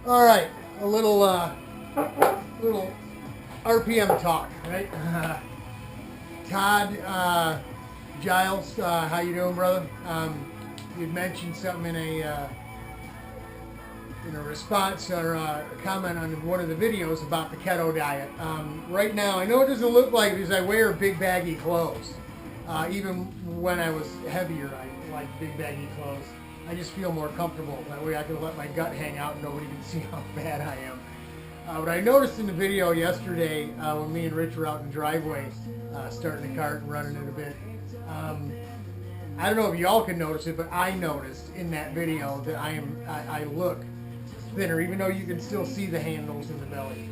All right, a little RPM talk, right? Todd Giles, how you doing, brother? You'd mentioned something in a response or a comment on one of the videos about the keto diet. Right now, I know it doesn't look like it because I wear big baggy clothes. Even when I was heavier, I like big baggy clothes. I just feel more comfortable. That way I can let my gut hang out and nobody can see how bad I am. But I noticed in the video yesterday when me and Rich were out in the driveway starting the cart and running it a bit. I don't know if y'all can notice it, but I noticed in that video that I look thinner, even though you can still see the handles in the belly.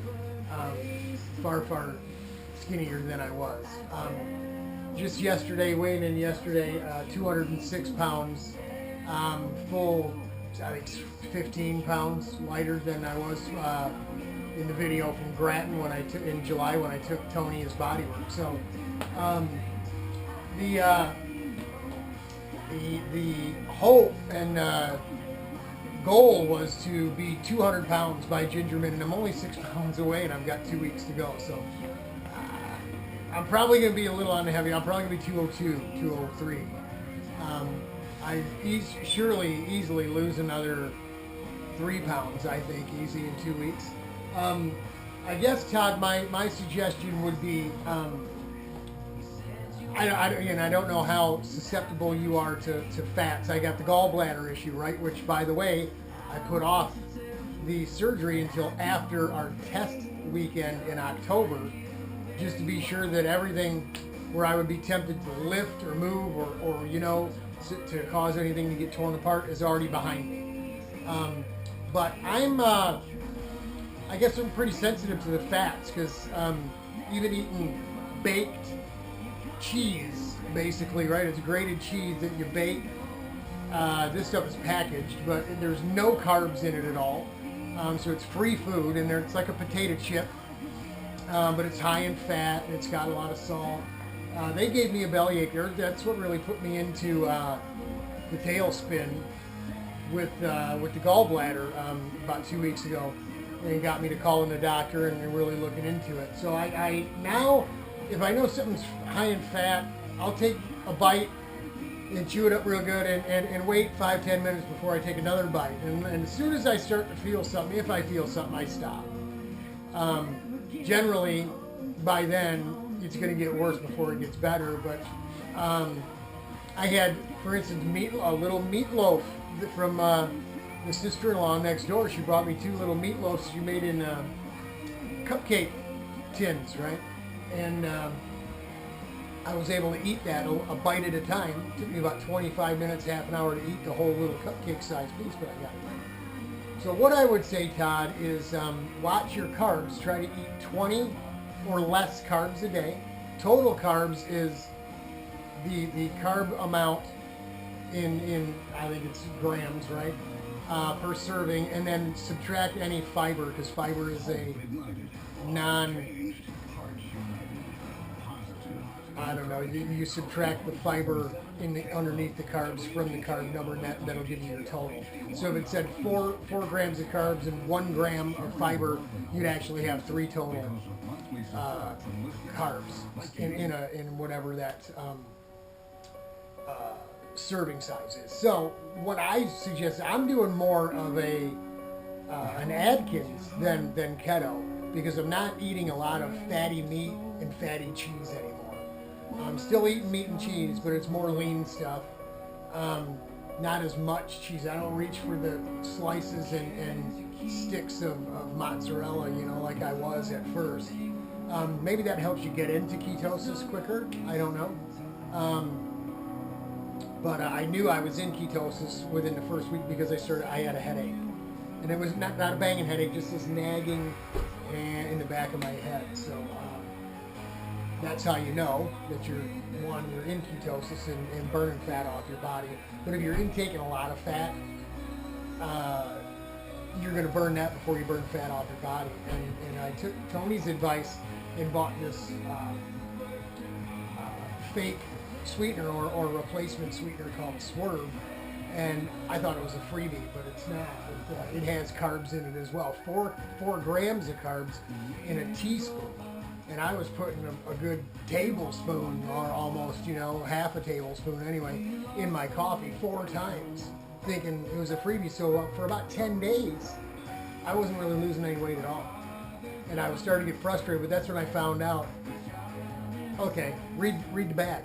Far skinnier than I was. Just yesterday, weighing in yesterday, 206 pounds, full, I think 15 pounds lighter than I was in the video from Grattan in July when I took Tony his body work. So the hope and goal was to be 200 pounds by Gingerman, and I'm only 6 pounds away, and I've got 2 weeks to go. So I'm probably going to be a little on the heavy. I'm probably going to be 202, 203. I surely easily lose another 3 pounds, I think, easy in 2 weeks. I guess, Todd, my suggestion would be, I don't know how susceptible you are to fats. I got the gallbladder issue, right? Which, by the way, I put off the surgery until after our test weekend in October, just to be sure that everything where I would be tempted to lift or move or to cause anything to get torn apart is already behind me. But I guess I'm pretty sensitive to the fats because even eating baked cheese, basically, right? It's grated cheese that you bake. This stuff is packaged, but there's no carbs in it at all. So it's free food, and it's like a potato chip, but it's high in fat, and it's got a lot of salt. They gave me a bellyache. That's what really put me into the tailspin with the gallbladder about 2 weeks ago. And got me to call in the doctor, and they're really looking into it. So I now, if I know something's high in fat, I'll take a bite and chew it up real good and wait 5-10 minutes before I take another bite. And as soon as I start to feel something, if I feel something, I stop. Generally, by then, it's going to get worse before it gets better. But I had, for instance, a little meatloaf from the sister-in-law next door. She brought me 2 little meatloafs she made in cupcake tins, right? And I was able to eat that a bite at a time. It took me about 25 minutes, half an hour to eat the whole little cupcake-sized piece, but I got it. So what I would say, Todd, is watch your carbs. Try to eat 20 or less carbs a day. Total carbs is the carb amount in I think it's grams, right, per serving, and then subtract any fiber, because fiber is a you subtract the fiber underneath the carbs from the carb number, and that'll give you your total. So if it said 4 grams of carbs and 1 gram of fiber, you'd actually have 3 total carbs in whatever that serving size is. So what I suggest, I'm doing more of an Atkins than keto, because I'm not eating a lot of fatty meat and fatty cheese anymore. I'm still eating meat and cheese, but it's more lean stuff. Not as much cheese. I don't reach for the slices and sticks of mozzarella, like I was at first. Maybe that helps you get into ketosis quicker. I don't know. But I knew I was in ketosis within the first week because I had a headache. And it was not a banging headache, just this nagging in the back of my head. So that's how you know that you're in ketosis and burning fat off your body. But if you're intaking a lot of fat, you're going to burn that before you burn fat off your body. And I took Tony's advice and bought this fake sweetener or replacement sweetener called Swerve. and I thought it was a freebie, but it's not. It has carbs in it as well. 4 grams of carbs in a teaspoon, and I was putting a good tablespoon, or almost, half a tablespoon anyway, in my coffee 4 times, thinking it was a freebie. So for about 10 days, I wasn't really losing any weight at all, and I was starting to get frustrated. But that's when I found out. Okay, read the back,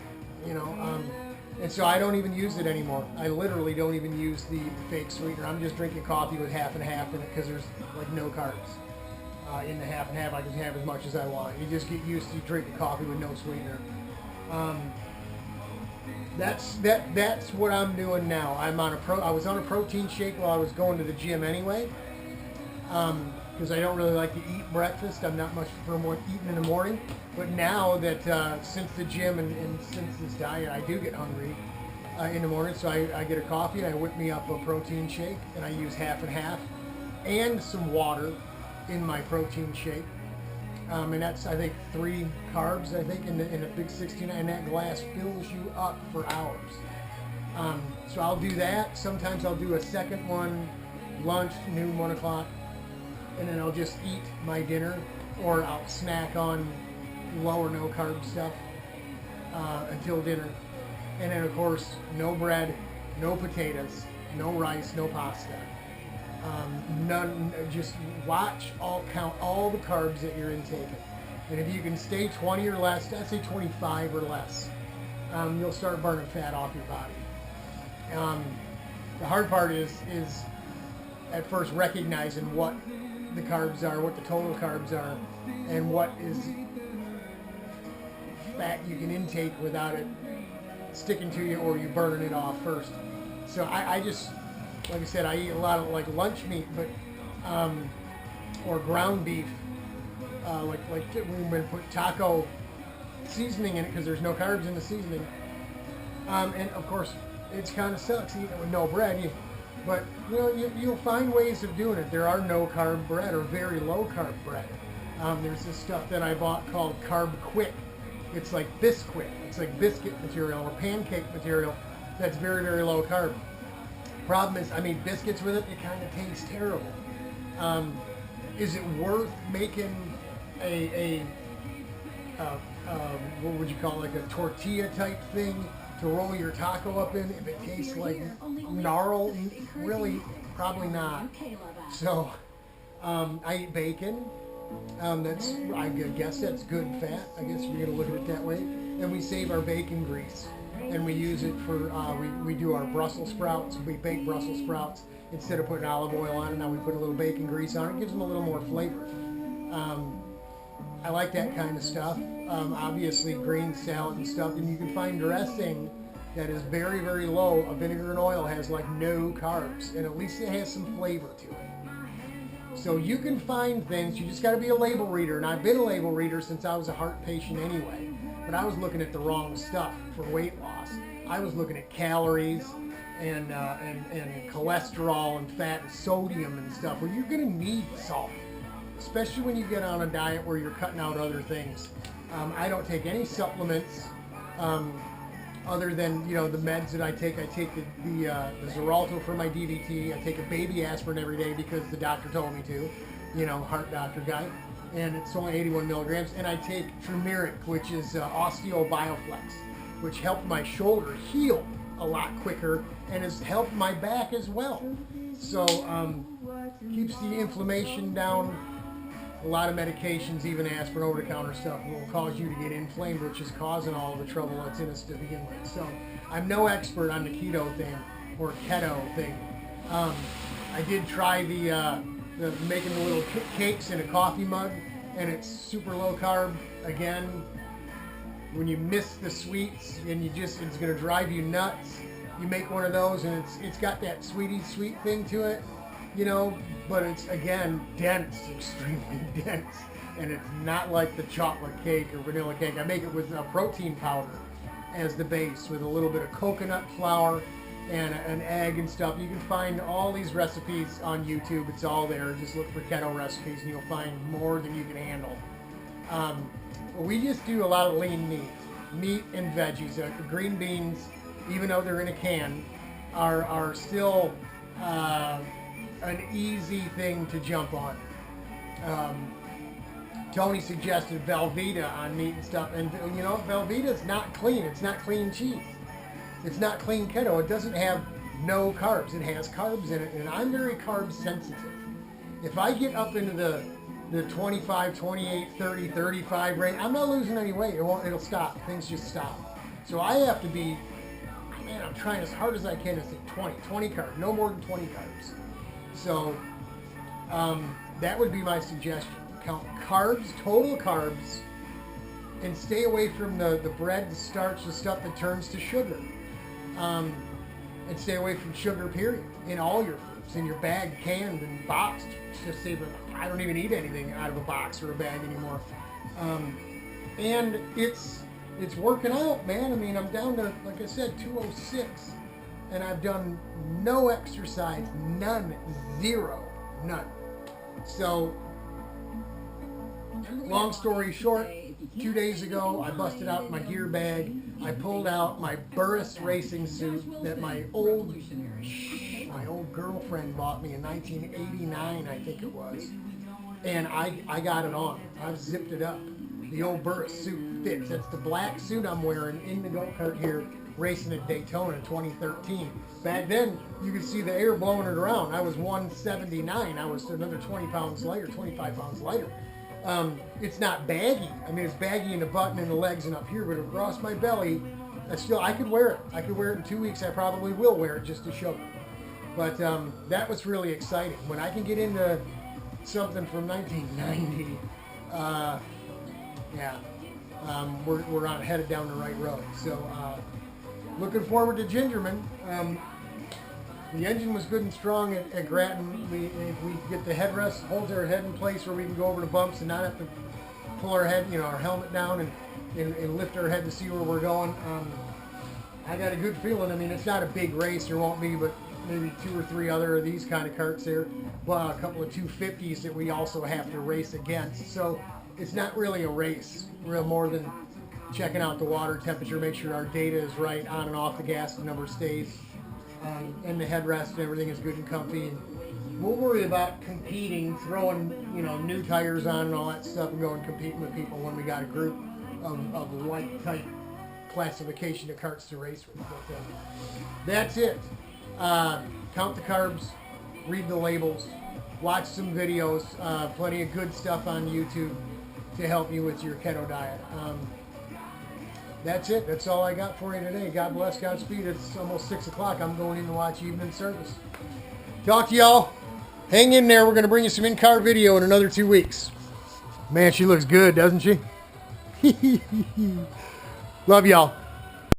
And so I don't even use it anymore. I literally don't even use the fake sweetener. I'm just drinking coffee with half and half in it because there's like no carbs. In the half and half, I can have as much as I want. You just get used to drinking coffee with no sweetener. That's what I'm doing now. I was on a protein shake while I was going to the gym anyway. Because I don't really like to eat breakfast. I'm not much for eating in the morning. But now that since the gym and since this diet, I do get hungry in the morning. So I get a coffee and I whip me up a protein shake, and I use half and half and some water in my protein shake. And that's, I think, 3 carbs, I think, in a big 69, and that glass fills you up for hours. So I'll do that. Sometimes I'll do a second one, lunch, noon, 1 o'clock. And then I'll just eat my dinner, or I'll snack on low or no carb stuff until dinner. And then, of course, no bread, no potatoes, no rice, no pasta. None. Just count all the carbs that you're intaking. And if you can stay 20 or less, I'd say 25 or less, you'll start burning fat off your body. The hard part is at first recognizing what the carbs are, what the total carbs are, and what is fat you can intake without it sticking to you or you burning it off first. So I just, like I said, I eat a lot of like lunch meat, but or ground beef, like we're going to put taco seasoning in it because there's no carbs in the seasoning. And of course, it kind of sucks eating it with no bread. But you'll find ways of doing it. There are no carb bread or very low carb bread. There's this stuff that I bought called Carb Quick. It's like Bisquick. It's like biscuit material or pancake material that's very, very low carb. Problem is, I mean, biscuits with it kind of tastes terrible. Is it worth making what would you call it, like a tortilla type thing to roll your taco up in if it tastes like gnarl? Really, probably not. So I eat bacon. I guess that's good fat. I guess we're gonna look at it that way. And we save our bacon grease, and we use it for we do our Brussels sprouts. We bake Brussels sprouts instead of putting olive oil on it. Now we put a little bacon grease on it. It gives them a little more flavor. I like that kind of stuff. Obviously, green salad and stuff, and you can find dressing that is very, very low. A vinegar and oil has like no carbs, and at least it has some flavor to it. So you can find things. You just got to be a label reader, and I've been a label reader since I was a heart patient anyway. But I was looking at the wrong stuff for weight loss. I was looking at calories and cholesterol and fat and sodium and stuff. Well, you're going to need salt, especially when you get on a diet where you're cutting out other things. I don't take any supplements other than the meds that I take. I take the Xarelto for my DVT. I take a baby aspirin every day because the doctor told me to, heart doctor guy, and it's only 81 milligrams. And I take turmeric, which is Osteobioflex, which helped my shoulder heal a lot quicker and has helped my back as well. So keeps the inflammation down. A lot of medications, even aspirin, over-the-counter stuff, will cause you to get inflamed, which is causing all the trouble that's in us to begin with. So I'm no expert on the keto thing or keto thing. I did try the making the little cakes in a coffee mug, and it's super low carb. Again, when you miss the sweets and it's going to drive you nuts. You make one of those, and it's got that sweet thing to it. But it's, again, dense, extremely dense. And it's not like the chocolate cake or vanilla cake. I make it with a protein powder as the base with a little bit of coconut flour and an egg and stuff. You can find all these recipes on YouTube. It's all there. Just look for keto recipes and you'll find more than you can handle. We just do a lot of lean meat and veggies. Green beans, even though they're in a can, are still an easy thing to jump on. Tony suggested Velveeta on meat and stuff, and you know, Velveeta is not clean. It's not clean cheese. It's not clean keto. It doesn't have no carbs. It has carbs in it, and I'm very carb sensitive. If I get up into the 25, 28, 30, 35 range, I'm not losing any weight. It'll stop. Things just stop. So I have to be, man, I'm trying as hard as I can to say 20 carbs, no more than 20 carbs. So that would be my suggestion. Count carbs, total carbs, and stay away from the bread, the starch, the stuff that turns to sugar. And stay away from sugar, period, in all your foods, in your bag, canned, and boxed. Just say, I don't even eat anything out of a box or a bag anymore. And it's working out, man. I mean, I'm down to, like I said, 206, and I've done no exercise, none, zero, none. So, long story short, 2 days ago, I busted out my gear bag. I pulled out my Burris racing suit that my old girlfriend bought me in 1989, I think it was. And I got it on. I've zipped it up. The old Burris suit fits. That's the black suit I'm wearing in the go-kart here, racing at Daytona in 2013. Back then, you could see the air blowing it around. I was 179. I was another 20 pounds lighter, 25 pounds lighter. It's not baggy. I mean, it's baggy in the button and the legs and up here, but across my belly, I could wear it. I could wear it in 2 weeks. I probably will wear it just to show you. But that was really exciting. When I can get into something from 1990, we're headed down the right road. So looking forward to Gingerman. The engine was good and strong at Grattan. If we get the headrest, holds our head in place where we can go over the bumps and not have to pull our head, our helmet down and lift our head to see where we're going. I got a good feeling. I mean, it's not a big race. There won't be but maybe 2 or 3 other of these kind of carts there. Well, a couple of 250s that we also have to race against. So it's not really a race, real more than checking out the water temperature, make sure our data is right on and off the gas number stays. And the headrest and everything is good and comfy. And we'll worry about competing, throwing new tires on and all that stuff, and going competing with people when we got a group of light type classification of carts to race with. But that's it. Count the carbs, read the labels, watch some videos. Plenty of good stuff on YouTube to help you with your keto diet. That's it. That's all I got for you today. God bless, Godspeed. It's almost 6 o'clock. I'm going in to watch evening service. Talk to y'all. Hang in there. We're going to bring you some in-car video in another 2 weeks. Man, she looks good, doesn't she? Love y'all.